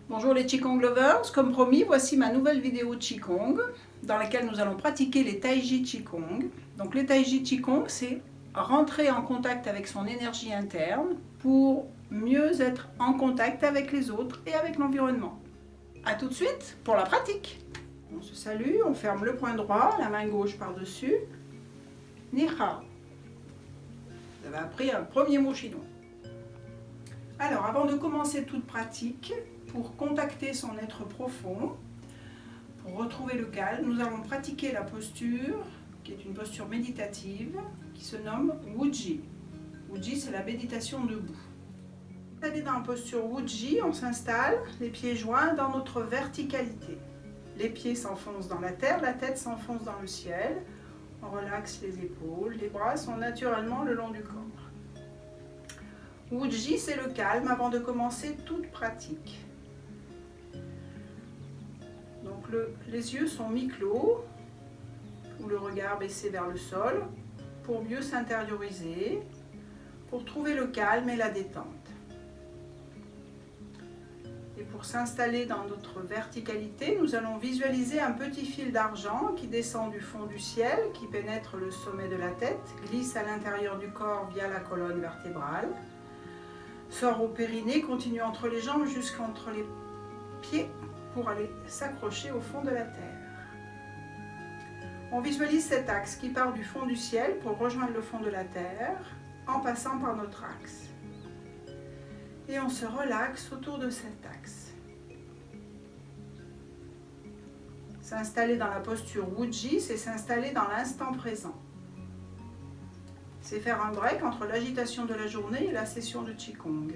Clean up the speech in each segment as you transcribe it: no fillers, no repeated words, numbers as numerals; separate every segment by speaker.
Speaker 1: Bonjour les Qigong Lovers, comme promis, voici ma nouvelle vidéo Qigong dans laquelle nous allons pratiquer les Taiji Qigong. Donc les Taiji Qigong, c'est rentrer en contact avec son énergie interne pour mieux être en contact avec les autres et avec l'environnement. A tout de suite pour la pratique. On se salue, on ferme le poing droit, la main gauche par-dessus. Ni hao. Vous avez appris un premier mot chinois. Alors, avant de commencer toute pratique, pour contacter son être profond, pour retrouver le calme, nous allons pratiquer la posture, qui est une posture méditative, qui se nomme Wuji. Wuji, c'est la méditation debout. Installé dans la posture Wuji, on s'installe, les pieds joints dans notre verticalité. Les pieds s'enfoncent dans la terre, la tête s'enfonce dans le ciel. On relaxe les épaules, les bras sont naturellement le long du corps. Wuji, c'est le calme avant de commencer toute pratique. Donc les yeux sont mi-clos ou le regard baissé vers le sol pour mieux s'intérioriser, pour trouver le calme et la détente. Et pour s'installer dans notre verticalité, nous allons visualiser un petit fil d'argent qui descend du fond du ciel, qui pénètre le sommet de la tête, glisse à l'intérieur du corps via la colonne vertébrale, sort au périnée, continue entre les jambes jusqu'entre les pieds pour aller s'accrocher au fond de la terre. On visualise cet axe qui part du fond du ciel pour rejoindre le fond de la terre en passant par notre axe. Et on se relaxe autour de cet axe. S'installer dans la posture Wuji, c'est s'installer dans l'instant présent. C'est faire un break entre l'agitation de la journée et la session de Qigong.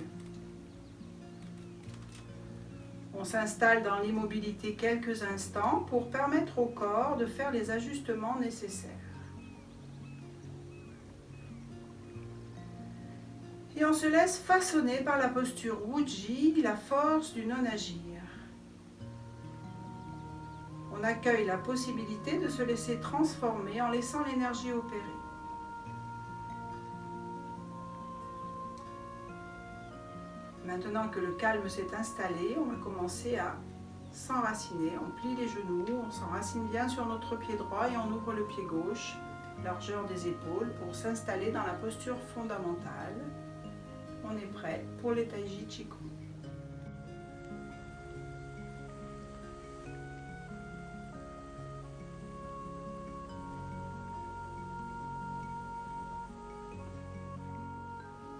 Speaker 1: On s'installe dans l'immobilité quelques instants pour permettre au corps de faire les ajustements nécessaires. Et on se laisse façonner par la posture Wuji, la force du non-agir. On accueille la possibilité de se laisser transformer en laissant l'énergie opérer. Maintenant que le calme s'est installé, on va commencer à s'enraciner. On plie les genoux, on s'enracine bien sur notre pied droit et on ouvre le pied gauche, largeur des épaules, pour s'installer dans la posture fondamentale. On est prêt pour les Taiji Qigong.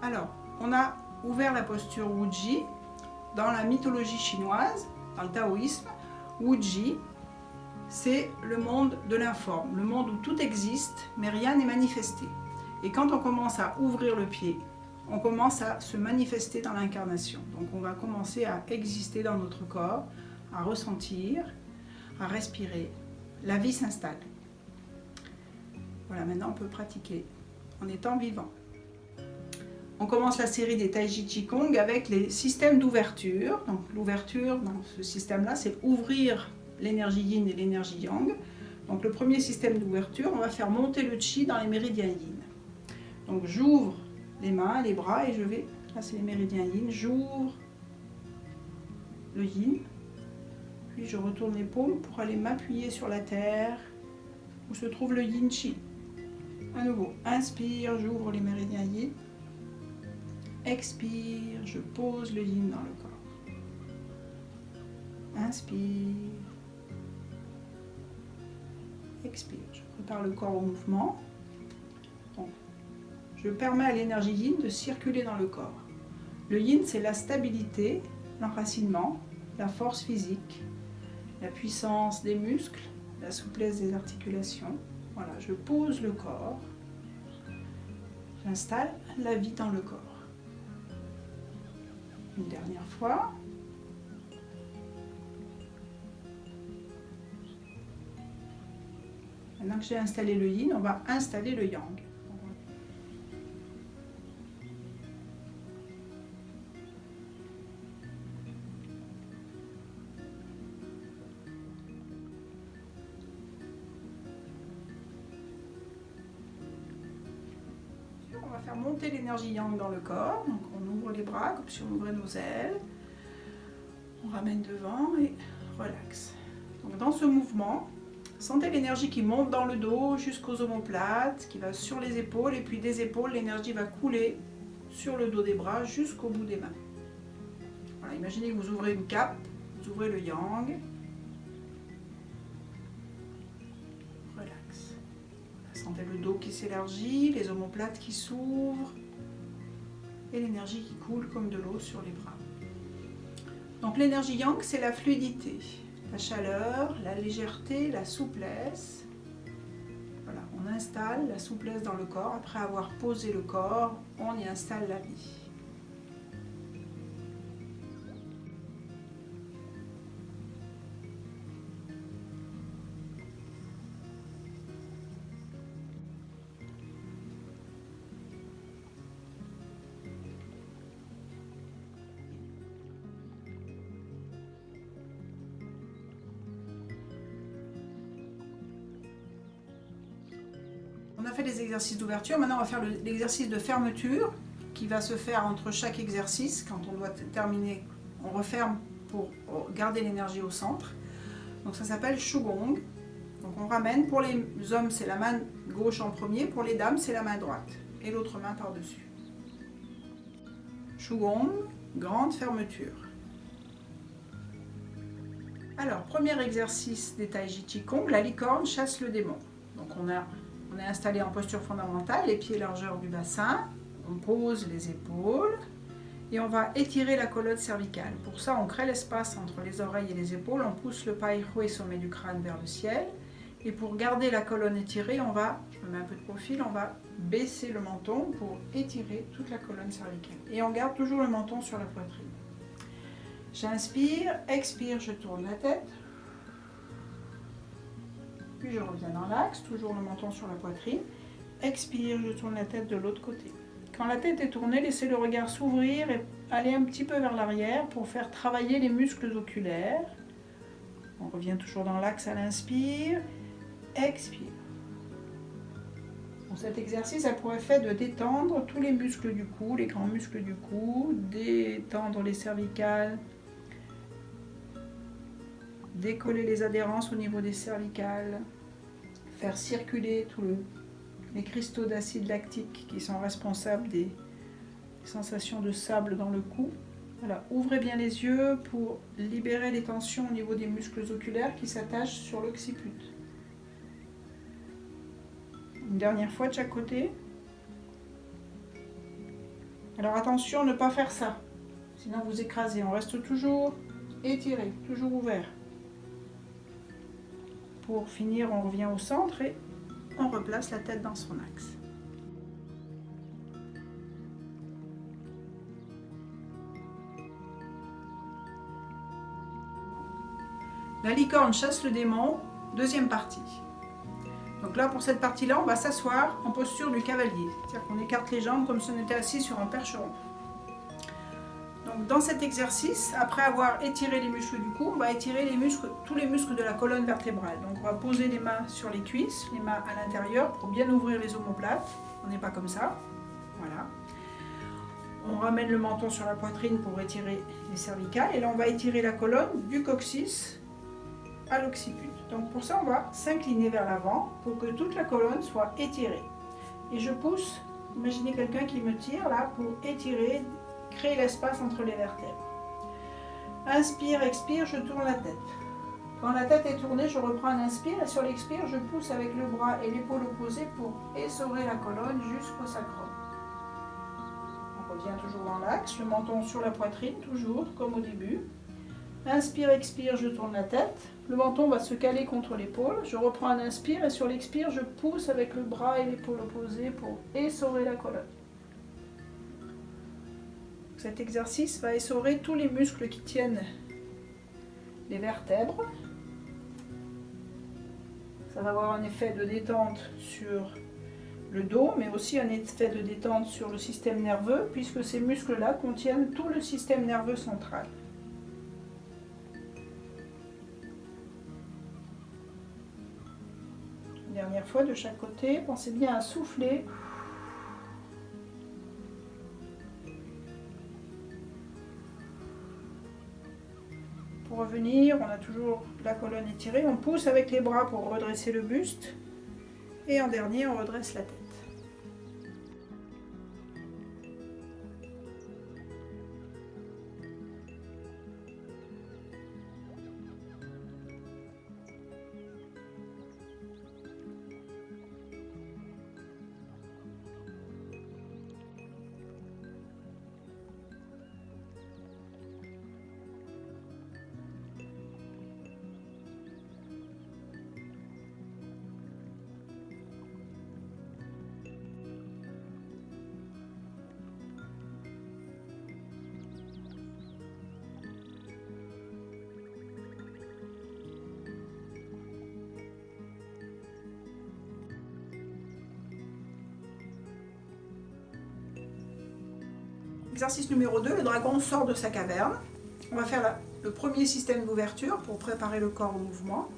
Speaker 1: Alors, on a ouvert la posture Wuji. Dans la mythologie chinoise, dans le taoïsme, Wuji, c'est le monde de l'informe, le monde où tout existe, mais rien n'est manifesté. Et quand on commence à ouvrir le pied, on commence à se manifester dans l'incarnation. Donc on va commencer à exister dans notre corps, à ressentir, à respirer. La vie s'installe. Voilà, maintenant on peut pratiquer en étant vivant. On commence la série des Taiji Qigong avec les systèmes d'ouverture. Donc l'ouverture dans ce système-là, c'est ouvrir l'énergie yin et l'énergie yang. Donc le premier système d'ouverture, on va faire monter le chi dans les méridiens yin. Donc j'ouvre les mains, les bras et je vais, là c'est les méridiens yin, j'ouvre le yin, puis je retourne les paumes pour aller m'appuyer sur la terre où se trouve le yin chi. À nouveau, inspire, j'ouvre les méridiens yin. Expire, je pose le yin dans le corps. Inspire. Expire, je prépare le corps au mouvement. Donc, je permets à l'énergie yin de circuler dans le corps. Le yin, c'est la stabilité, l'enracinement, la force physique, la puissance des muscles, la souplesse des articulations. Voilà, je pose le corps. J'installe la vie dans le corps. Une dernière fois. Maintenant que j'ai installé le yin, on va installer le yang. On va faire monter l'énergie yang dans le corps. Donc on ouvre les bras comme si on ouvrait nos ailes. On ramène devant et relax. Donc dans ce mouvement, sentez l'énergie qui monte dans le dos jusqu'aux omoplates, qui va sur les épaules, et puis des épaules, l'énergie va couler sur le dos des bras jusqu'au bout des mains. Voilà, imaginez que vous ouvrez une cape, vous ouvrez le yang. Relax. Sentez le dos qui s'élargit, les omoplates qui s'ouvrent, et l'énergie qui coule comme de l'eau sur les bras. Donc l'énergie yang, c'est la fluidité, la chaleur, la légèreté, la souplesse. Voilà, on installe la souplesse dans le corps. Après avoir posé le corps, on y installe la vie. On a fait des exercices d'ouverture, maintenant on va faire l'exercice de fermeture qui va se faire entre chaque exercice. Quand on doit terminer, on referme pour garder l'énergie au centre. Donc ça s'appelle Shugong. Donc on ramène, pour les hommes c'est la main gauche en premier, pour les dames c'est la main droite et l'autre main par-dessus. Shugong, grande fermeture. Alors, premier exercice des Tai Chi Kong, la licorne chasse le démon. Donc on est installé en posture fondamentale, les pieds largeur du bassin, on pose les épaules et on va étirer la colonne cervicale. Pour ça, on crée l'espace entre les oreilles et les épaules, on pousse le Pai Hui sommet du crâne vers le ciel. Et pour garder la colonne étirée, on va, je me mets un peu de profil, on va baisser le menton pour étirer toute la colonne cervicale. Et on garde toujours le menton sur la poitrine. J'inspire, expire, je tourne la tête. Puis je reviens dans l'axe, toujours le menton sur la poitrine. Expire, je tourne la tête de l'autre côté. Quand la tête est tournée, laissez le regard s'ouvrir et aller un petit peu vers l'arrière pour faire travailler les muscles oculaires. On revient toujours dans l'axe à l'inspire. Expire. Bon, cet exercice a pour effet de détendre tous les muscles du cou, les grands muscles du cou, détendre les cervicales, décoller les adhérences au niveau des cervicales, faire circuler tous les cristaux d'acide lactique qui sont responsables des sensations de sable dans le cou. Voilà, ouvrez bien les yeux pour libérer les tensions au niveau des muscles oculaires qui s'attachent sur l'occiput. Une dernière fois de chaque côté. Alors attention, ne pas faire ça, sinon vous écrasez. On reste toujours étiré, toujours ouvert. Pour finir, on revient au centre et on replace la tête dans son axe. La licorne chasse le démon, deuxième partie. Donc là, pour cette partie-là, on va s'asseoir en posture du cavalier. C'est-à-dire qu'on écarte les jambes comme si on était assis sur un percheron. Donc dans cet exercice, après avoir étiré les muscles du cou, on va étirer les muscles, tous les muscles de la colonne vertébrale. Donc on va poser les mains sur les cuisses, les mains à l'intérieur pour bien ouvrir les omoplates. On n'est pas comme ça. Voilà. On ramène le menton sur la poitrine pour étirer les cervicales. Et là, on va étirer la colonne du coccyx à l'occiput. Donc pour ça, on va s'incliner vers l'avant pour que toute la colonne soit étirée. Et je pousse, imaginez quelqu'un qui me tire là pour étirer, créer l'espace entre les vertèbres. Inspire, expire, je tourne la tête. Quand la tête est tournée, je reprends un inspire et sur l'expire, je pousse avec le bras et l'épaule opposée pour essorer la colonne jusqu'au sacrum. On revient toujours dans l'axe, le menton sur la poitrine, toujours comme au début. Inspire, expire, je tourne la tête. Le menton va se caler contre l'épaule. Je reprends un inspire et sur l'expire, je pousse avec le bras et l'épaule opposée pour essorer la colonne. Cet exercice va essorer tous les muscles qui tiennent les vertèbres. Ça va avoir un effet de détente sur le dos, mais aussi un effet de détente sur le système nerveux, puisque ces muscles-là contiennent tout le système nerveux central. Dernière fois de chaque côté, pensez bien à souffler. Pour revenir, on a toujours la colonne étirée. On pousse avec les bras pour redresser le buste. Et en dernier, on redresse la tête. Exercice numéro 2, le dragon sort de sa caverne. On va faire le premier système d'ouverture pour préparer le corps au mouvement.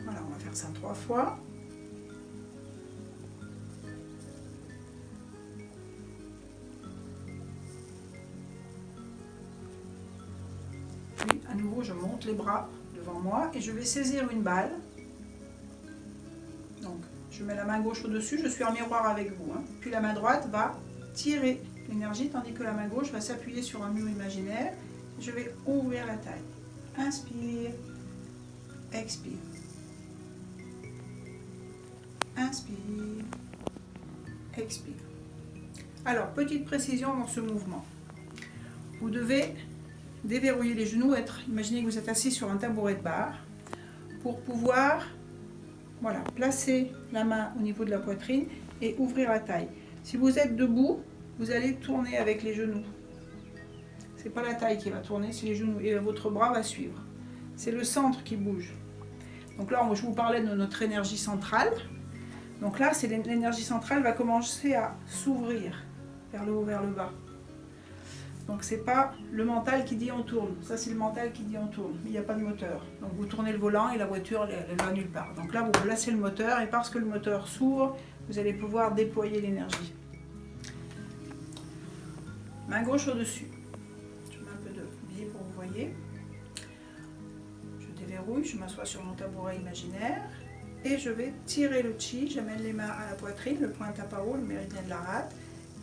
Speaker 1: Voilà, on va faire ça 3 fois. Puis à nouveau, je monte les bras devant moi et je vais saisir une balle. Donc, je mets la main gauche au-dessus, je suis en miroir avec vous. Puis la main droite va tirer l'énergie tandis que la main gauche va s'appuyer sur un mur imaginaire. Je vais ouvrir la taille. Inspire, expire. Inspire, expire. Alors, petite précision dans ce mouvement. Vous devez déverrouiller les genoux, imaginez que vous êtes assis sur un tabouret de bar pour pouvoir placer la main au niveau de la poitrine et ouvrir la taille. Si vous êtes debout, vous allez tourner avec les genoux. Ce n'est pas la taille qui va tourner, c'est les genoux. Et votre bras va suivre. C'est le centre qui bouge. Donc là, je vous parlais de notre énergie centrale. Donc là, l'énergie centrale va commencer à s'ouvrir vers le haut, vers le bas. Donc c'est pas le mental qui dit on tourne. Ça, c'est le mental qui dit on tourne. Mais il n'y a pas de moteur. Donc vous tournez le volant et la voiture, elle va nulle part. Donc là, vous placez le moteur et parce que le moteur s'ouvre, vous allez pouvoir déployer l'énergie. Main gauche au-dessus. Je mets un peu de biais pour que vous voyez. Je déverrouille, je m'assois sur mon tabouret imaginaire et je vais tirer le chi. J'amène les mains à la poitrine, le point tape à haut, le méridien de la rate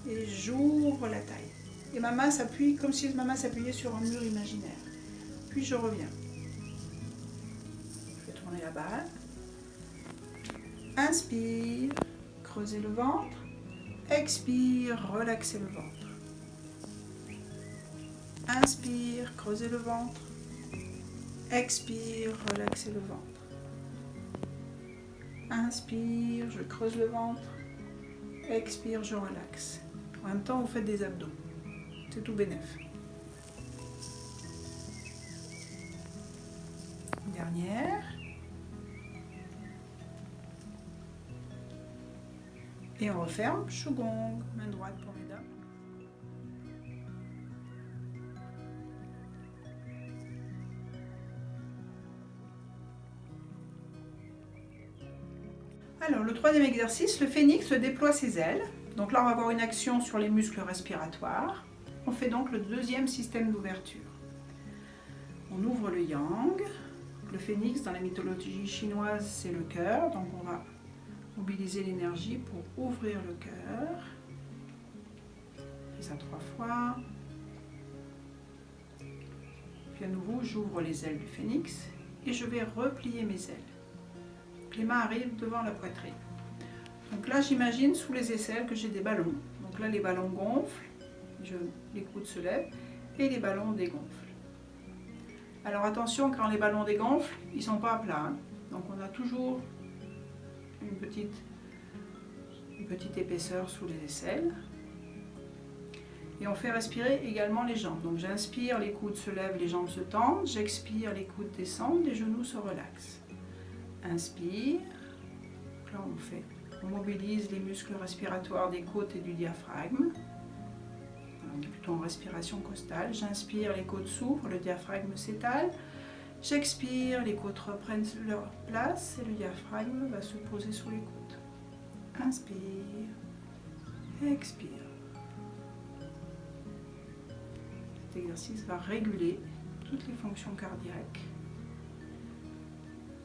Speaker 1: et j'ouvre la taille. Et ma main s'appuie comme si ma main s'appuyait sur un mur imaginaire. Puis je reviens. Je vais tourner la balle. Inspire, creusez le ventre. Expire, relaxez le ventre. Inspire, creusez le ventre. Expire, relaxez le ventre. Inspire, je creuse le ventre. Expire, je relaxe. En même temps, vous faites des abdos. C'est tout bénef. Dernière. Et on referme. Shugong, main droite pour mesdames. Alors, le troisième exercice, le phénix déploie ses ailes. Donc là, on va avoir une action sur les muscles respiratoires. On fait donc le deuxième système d'ouverture. On ouvre le yang. Le phénix, dans la mythologie chinoise, c'est le cœur. Donc on va mobiliser l'énergie pour ouvrir le cœur. Je fais ça 3 fois. Puis à nouveau, j'ouvre les ailes du phénix et je vais replier mes ailes. Les mains arrivent devant la poitrine. Donc là, j'imagine sous les aisselles que j'ai des ballons. Donc là, les ballons gonflent, les coudes se lèvent et les ballons dégonflent. Alors attention, quand les ballons dégonflent, ils ne sont pas à plat. Hein. Donc on a toujours une petite épaisseur sous les aisselles. Et on fait respirer également les jambes. Donc j'inspire, les coudes se lèvent, les jambes se tendent. J'expire, les coudes descendent, les genoux se relaxent. Inspire. Donc là on mobilise les muscles respiratoires des côtes et du diaphragme. On est plutôt en respiration costale. J'inspire, les côtes s'ouvrent, le diaphragme s'étale. J'expire, les côtes reprennent leur place et le diaphragme va se poser sur les côtes. Inspire, expire. Cet exercice va réguler toutes les fonctions cardiaques.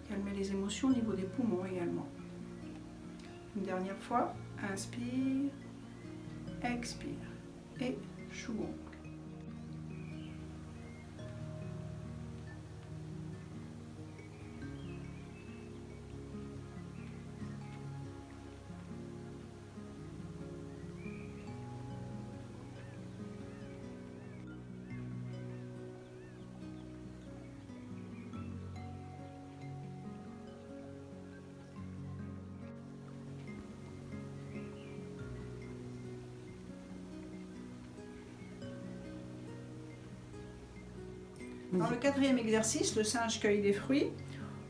Speaker 1: Calmer les émotions au niveau des poumons également. Une dernière fois, inspire, expire et Shugong. Dans le quatrième exercice, le singe cueille des fruits.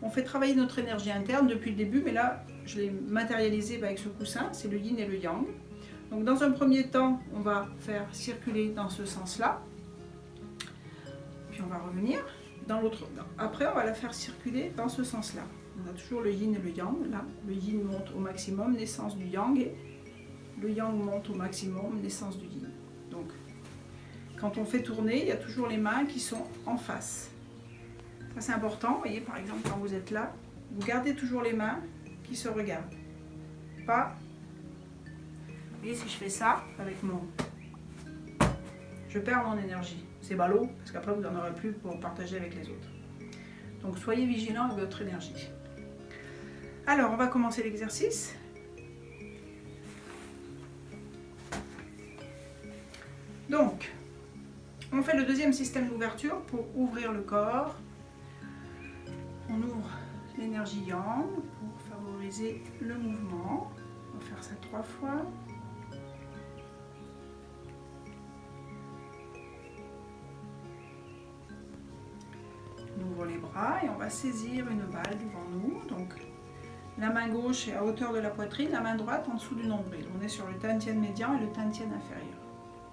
Speaker 1: On fait travailler notre énergie interne depuis le début, mais là, je l'ai matérialisé avec ce coussin, c'est le yin et le yang. Donc dans un premier temps, on va faire circuler dans ce sens-là. Puis on va revenir dans l'autre. Après, on va la faire circuler dans ce sens-là. On a toujours le yin et le yang. Là, le yin monte au maximum, naissance du yang, et le yang monte au maximum, naissance du yin. Donc, quand on fait tourner, il y a toujours les mains qui sont en face. Ça c'est important, vous voyez par exemple quand vous êtes là, vous gardez toujours les mains qui se regardent. Pas, vous voyez si je fais ça avec mon... Je perds mon énergie. C'est ballot, parce qu'après vous n'en aurez plus pour partager avec les autres. Donc soyez vigilants avec votre énergie. Alors on va commencer l'exercice. Donc, on fait le deuxième système d'ouverture pour ouvrir le corps. On ouvre l'énergie yang pour favoriser le mouvement. On va faire ça 3 fois. On ouvre les bras et on va saisir une balle devant nous. Donc, la main gauche est à hauteur de la poitrine, la main droite en dessous du nombril. On est sur le Tantien médian et le Tantien inférieur.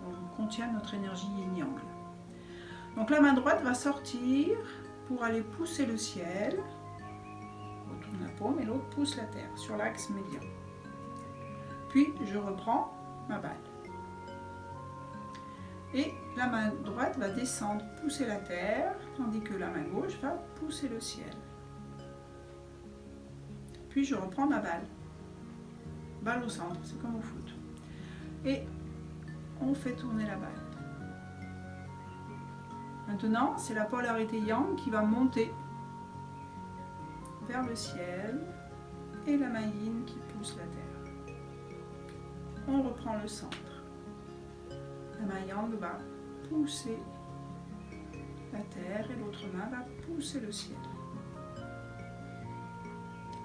Speaker 1: On contient notre énergie yin-yang. Donc la main droite va sortir pour aller pousser le ciel. On retourne la paume et l'autre pousse la terre sur l'axe médian. Puis je reprends ma balle. Et la main droite va descendre, pousser la terre, tandis que la main gauche va pousser le ciel. Puis je reprends ma balle. Balle au centre, c'est comme au foot. Et on fait tourner la balle. Maintenant, c'est la polarité yang qui va monter vers le ciel et la main yin qui pousse la terre. On reprend le centre. La main yang va pousser la terre et l'autre main va pousser le ciel.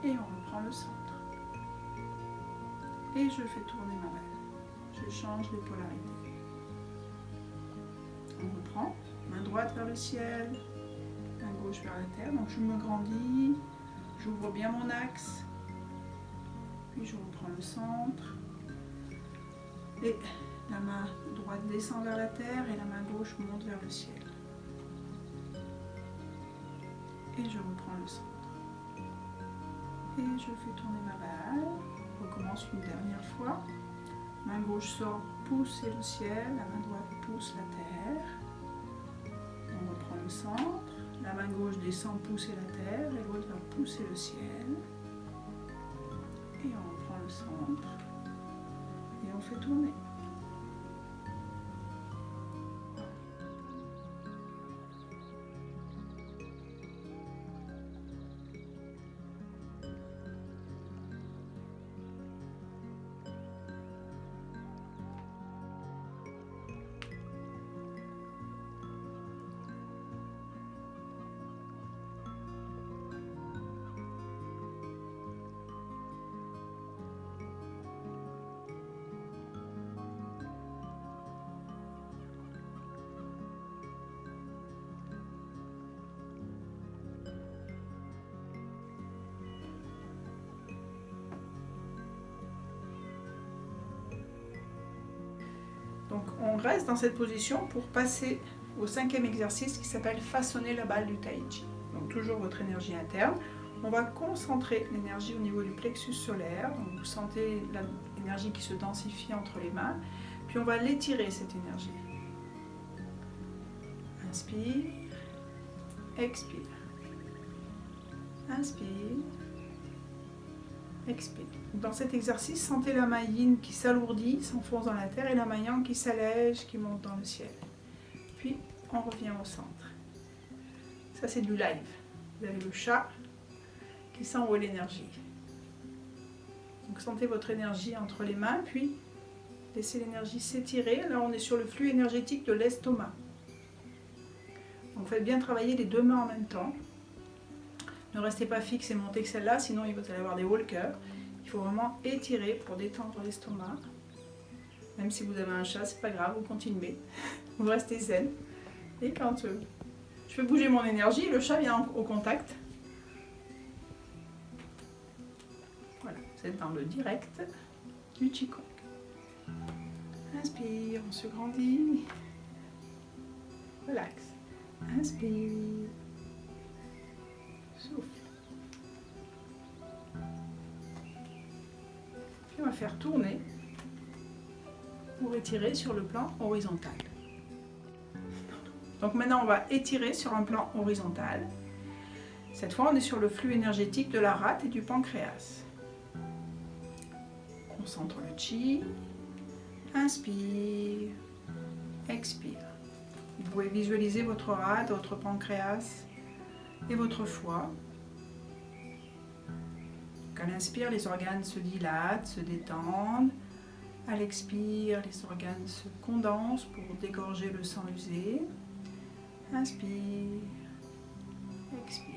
Speaker 1: Et on reprend le centre. Et je fais tourner ma balle. Je change les polarités. On reprend. Main droite vers le ciel, main gauche vers la terre. Donc je me grandis, j'ouvre bien mon axe, puis je reprends le centre. Et la main droite descend vers la terre et la main gauche monte vers le ciel. Et je reprends le centre. Et je fais tourner ma balle. On recommence une dernière fois. Main gauche sort, pousse le ciel, la main droite pousse la terre. On reprend le centre, la main gauche descend pousser la terre et l'autre va pousser le ciel. Et on reprend le centre et on fait tourner. Donc on reste dans cette position pour passer au 5e exercice qui s'appelle façonner la balle du Tai Chi. Donc toujours votre énergie interne. On va concentrer l'énergie au niveau du plexus solaire. Donc vous sentez l'énergie qui se densifie entre les mains. Puis on va l'étirer cette énergie. Inspire, expire. Inspire, expire. Dans cet exercice, sentez la main yin qui s'alourdit, s'enfonce dans la terre, et la main yang qui s'allège, qui monte dans le ciel. Puis, on revient au centre. Ça, c'est du live. Vous avez le chat qui s'envoie l'énergie. Donc, sentez votre énergie entre les mains, puis laissez l'énergie s'étirer. Là, on est sur le flux énergétique de l'estomac. Donc, faites bien travailler les deux mains en même temps. Ne restez pas fixe et montez que celle-là, sinon vous allez avoir des walkers. Il faut vraiment étirer pour détendre l'estomac. Même si vous avez un chat, c'est pas grave, vous continuez. Vous restez zen. Et quand je fais bouger mon énergie, le chat vient au contact. Voilà, vous êtes dans le direct du Qigong. Inspire, on se grandit. Relax. Inspire. Souffle. Puis on va faire tourner pour étirer sur le plan horizontal. Donc maintenant on va étirer sur un plan horizontal. Cette fois on est sur le flux énergétique de la rate et du pancréas. Concentre le chi. Inspire. Expire. Vous pouvez visualiser votre rate, votre pancréas et votre foie. Donc à l'inspire, les organes se dilatent, se détendent. À l'expire, les organes se condensent pour dégorger le sang usé. Inspire, expire.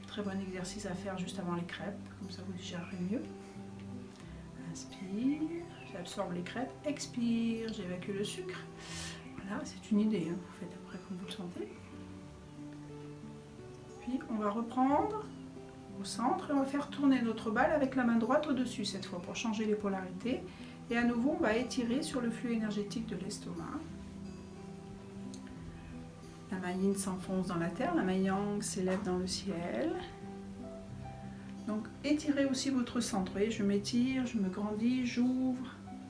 Speaker 1: Très bon exercice à faire juste avant les crêpes, comme ça vous digérerez mieux. Inspire, j'absorbe les crêpes. Expire, j'évacue le sucre. Voilà, c'est une idée, hein. Vous faites après comme vous le sentez. Puis on va reprendre au centre et on va faire tourner notre balle avec la main droite au-dessus cette fois pour changer les polarités. Et à nouveau, on va étirer sur le flux énergétique de l'estomac. La main yin s'enfonce dans la terre, la main yang s'élève dans le ciel. Donc étirez aussi votre centre. Vous voyez, je m'étire, je me grandis, j'ouvre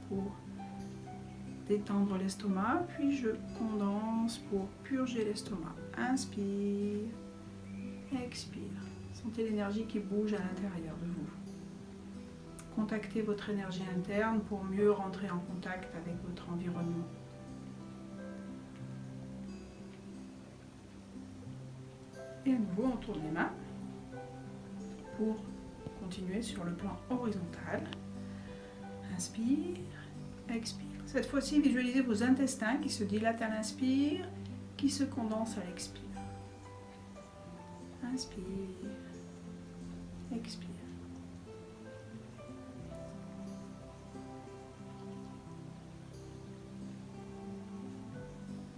Speaker 1: pour détendre l'estomac, puis je condense pour purger l'estomac. Inspire, expire. Sentez l'énergie qui bouge à l'intérieur de vous. Contactez votre énergie interne pour mieux rentrer en contact avec votre environnement. Et à nouveau, on tourne les mains pour continuer sur le plan horizontal. Inspire, expire. Cette fois-ci, visualisez vos intestins qui se dilatent à l'inspire, qui se condensent à l'expire. Inspire, expire.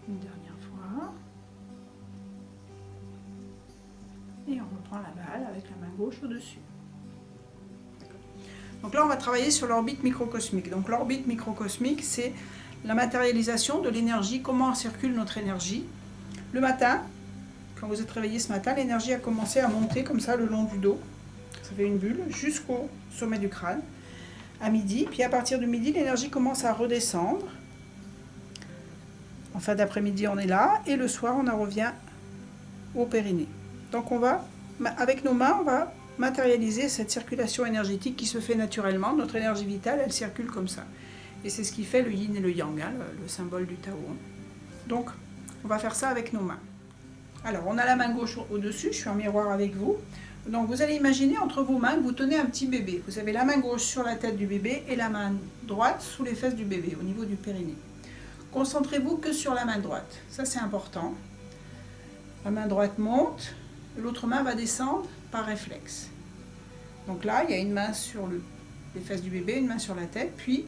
Speaker 1: Une dernière fois. Et on reprend la balle avec la main gauche au-dessus. Donc là, on va travailler sur l'orbite microcosmique. Donc l'orbite microcosmique, c'est la matérialisation de l'énergie, comment circule notre énergie. Le matin, quand vous êtes réveillé ce matin, l'énergie a commencé à monter comme ça le long du dos. Ça fait une bulle jusqu'au sommet du crâne. À midi, puis à partir du midi, l'énergie commence à redescendre. En fin d'après-midi, on est là. Et le soir, on en revient au périnée. Donc on va, avec nos mains, on va matérialiser cette circulation énergétique qui se fait naturellement. Notre énergie vitale, elle circule comme ça. Et c'est ce qui fait le yin et le yang, hein, le symbole du Tao. Donc, on va faire ça avec nos mains. Alors, on a la main gauche au-dessus, je suis en miroir avec vous. Donc, vous allez imaginer entre vos mains que vous tenez un petit bébé. Vous avez la main gauche sur la tête du bébé et la main droite sous les fesses du bébé, au niveau du périnée. Concentrez-vous que sur la main droite. Ça, c'est important. La main droite monte, l'autre main va descendre par réflexe. Donc là, il y a une main sur les fesses du bébé, une main sur la tête, puis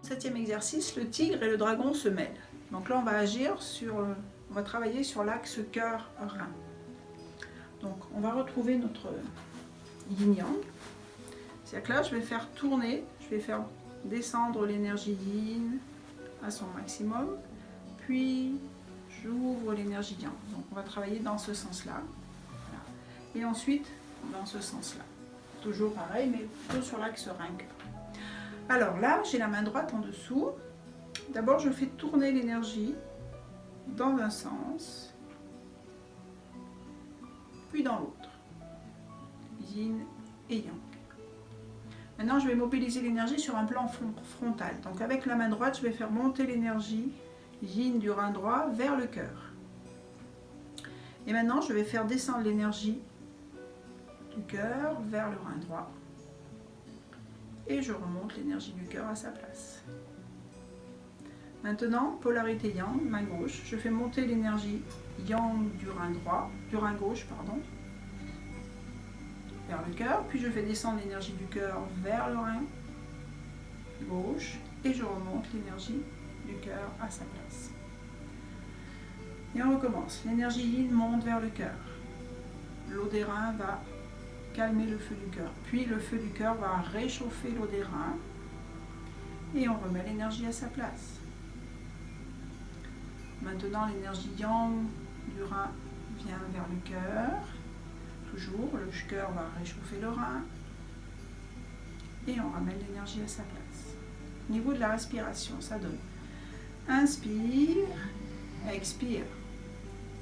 Speaker 1: septième exercice, le tigre et le dragon se mêlent. Donc là, on va on va travailler sur l'axe cœur-rein. Donc, on va retrouver notre yin-yang. C'est-à-dire que là, je vais faire tourner, je vais faire descendre l'énergie yin à son maximum, puis j'ouvre l'énergie yang. Donc on va travailler dans ce sens-là. Voilà. Et ensuite, dans ce sens-là. Toujours pareil, mais plutôt sur l'axe rein. Alors là, j'ai la main droite en dessous. D'abord, je fais tourner l'énergie dans un sens, puis dans l'autre. Yin et yang. Maintenant, je vais mobiliser l'énergie sur un plan frontal. Donc avec la main droite, je vais faire monter l'énergie yin du rein droit vers le cœur. Et maintenant, je vais faire descendre l'énergie du cœur vers le rein droit. Et je remonte l'énergie du cœur à sa place. Maintenant, polarité yang, main gauche. Je fais monter l'énergie yang du rein droit, du rein gauche, pardon, vers le cœur, puis je fais descendre l'énergie du cœur vers le rein gauche et je remonte l'énergie du cœur à sa place. Et on recommence. L'énergie yin monte vers le cœur. L'eau des reins va calmer le feu du cœur. Puis le feu du cœur va réchauffer l'eau des reins et on remet l'énergie à sa place. Maintenant, l'énergie yang du rein vient vers le cœur. Toujours, le cœur va réchauffer le rein et on ramène l'énergie à sa place. Au niveau de la respiration, ça donne inspire, expire,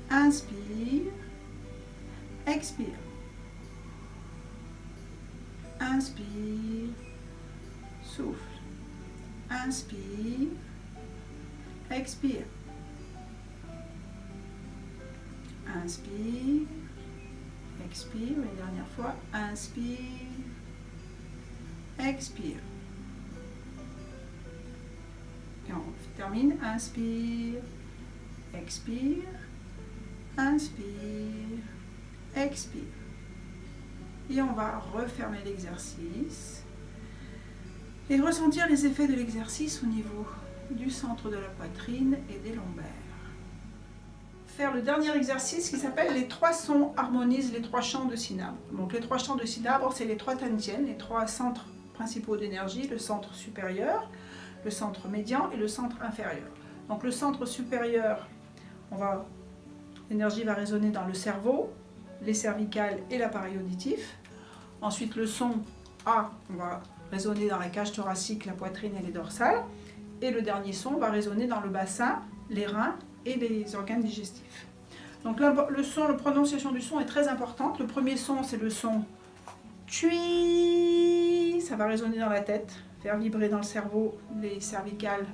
Speaker 1: inspire, expire, inspire, souffle, inspire, expire, inspire, expire, une dernière fois, inspire, expire. Et on termine, inspire, expire, inspire, expire. Et on va refermer l'exercice et ressentir les effets de l'exercice au niveau du centre de la poitrine et des lombaires. Faire le dernier exercice qui s'appelle les 3 sons harmonisent les 3 chants de Cinabre. Donc les 3 chants de Cinabre, c'est les 3 tantiènes, les 3 centres principaux d'énergie, le centre supérieur, le centre médian et le centre inférieur. Donc le centre supérieur, l'énergie va résonner dans le cerveau, les cervicales et l'appareil auditif. Ensuite le son A, on va résonner dans la cage thoracique, la poitrine et les dorsales. Et le dernier son va résonner dans le bassin, les reins et les organes digestifs. Donc là, la prononciation du son est très importante. Le premier son, c'est le son tui, ça va résonner dans la tête, faire vibrer dans le cerveau les cervicales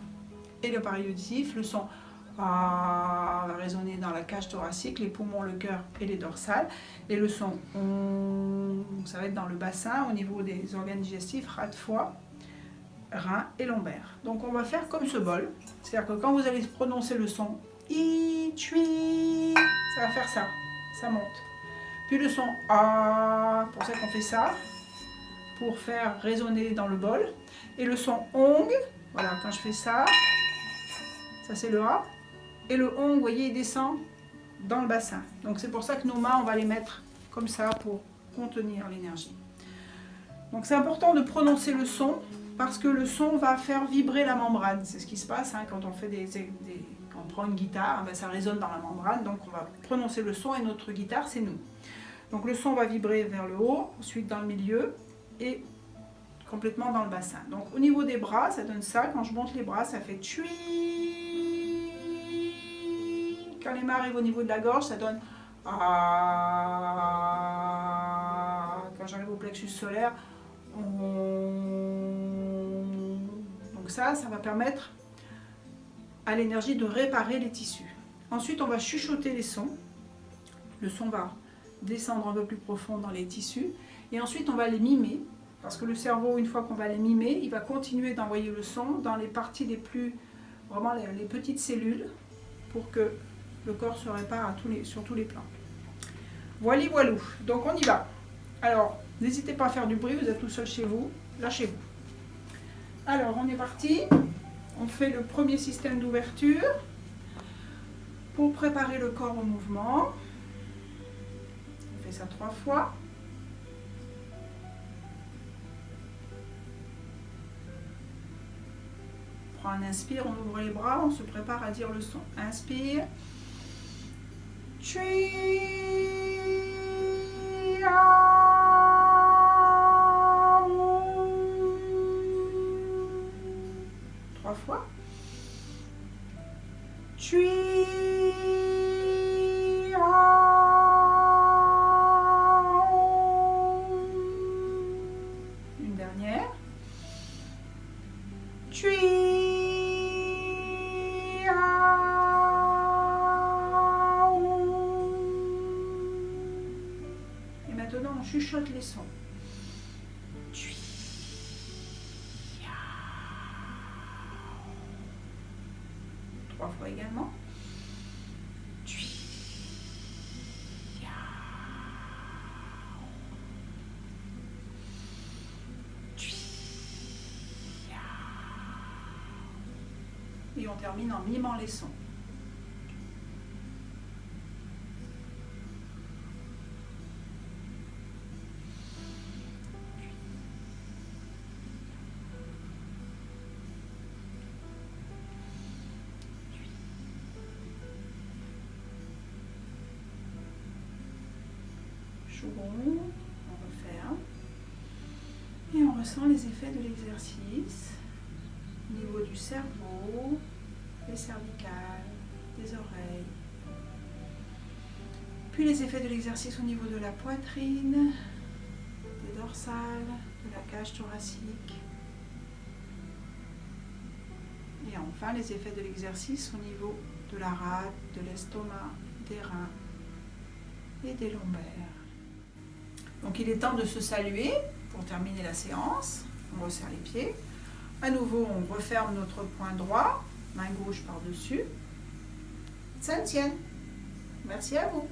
Speaker 1: et l'appareil auditif. Le son a va résonner dans la cage thoracique, les poumons, le cœur et les dorsales. Et le son on, ça va être dans le bassin, au niveau des organes digestifs, rate, foie, reins et lombaires. Donc on va faire comme ce bol, c'est-à-dire que quand vous allez prononcer le son i, chui, ça va faire ça, ça monte. Puis le son a, pour ça qu'on fait ça, pour faire résonner dans le bol. Et le son ong, voilà, quand je fais ça, ça c'est le a. Et le ong, vous voyez, il descend dans le bassin. Donc c'est pour ça que nos mains, on va les mettre comme ça pour contenir l'énergie. Donc c'est important de prononcer le son parce que le son va faire vibrer la membrane. C'est ce qui se passe hein, quand on fait quand on prend une guitare, ben, ça résonne dans la membrane. Donc on va prononcer le son et notre guitare, c'est nous. Donc le son va vibrer vers le haut, ensuite dans le milieu et complètement dans le bassin. Donc au niveau des bras, ça donne ça. Quand je monte les bras, ça fait tui. Quand les mains arrivent au niveau de la gorge, ça donne ah. Quand j'arrive au plexus solaire, donc ça va permettre à l'énergie de réparer les tissus. Ensuite, on va chuchoter les sons. Le son va descendre un peu plus profond dans les tissus. Et ensuite, on va les mimer. Parce que le cerveau, une fois qu'on va les mimer, il va continuer d'envoyer le son dans les parties les plus, vraiment les petites cellules, pour que le corps se répare sur tous les plans. Voilà, voilou. Donc on y va. Alors, n'hésitez pas à faire du bruit, vous êtes tout seul chez vous, lâchez-vous. Alors, on est parti. On fait le premier système d'ouverture pour préparer le corps au mouvement. On fait ça 3 fois. prend un inspire, on ouvre les bras, on se prépare à dire le son. Inspire. Trois fois. Une dernière. Et maintenant on chuchote les sons. Trois fois également. Et on termine en mimant les sons. On referme et on ressent les effets de l'exercice au niveau du cerveau, des cervicales, des oreilles, puis les effets de l'exercice au niveau de la poitrine, des dorsales, de la cage thoracique, et enfin les effets de l'exercice au niveau de la rate, de l'estomac, des reins et des lombaires. Donc il est temps de se saluer pour terminer la séance. On resserre les pieds. À nouveau, on referme notre poing droit, main gauche par-dessus. Santian. Merci à vous.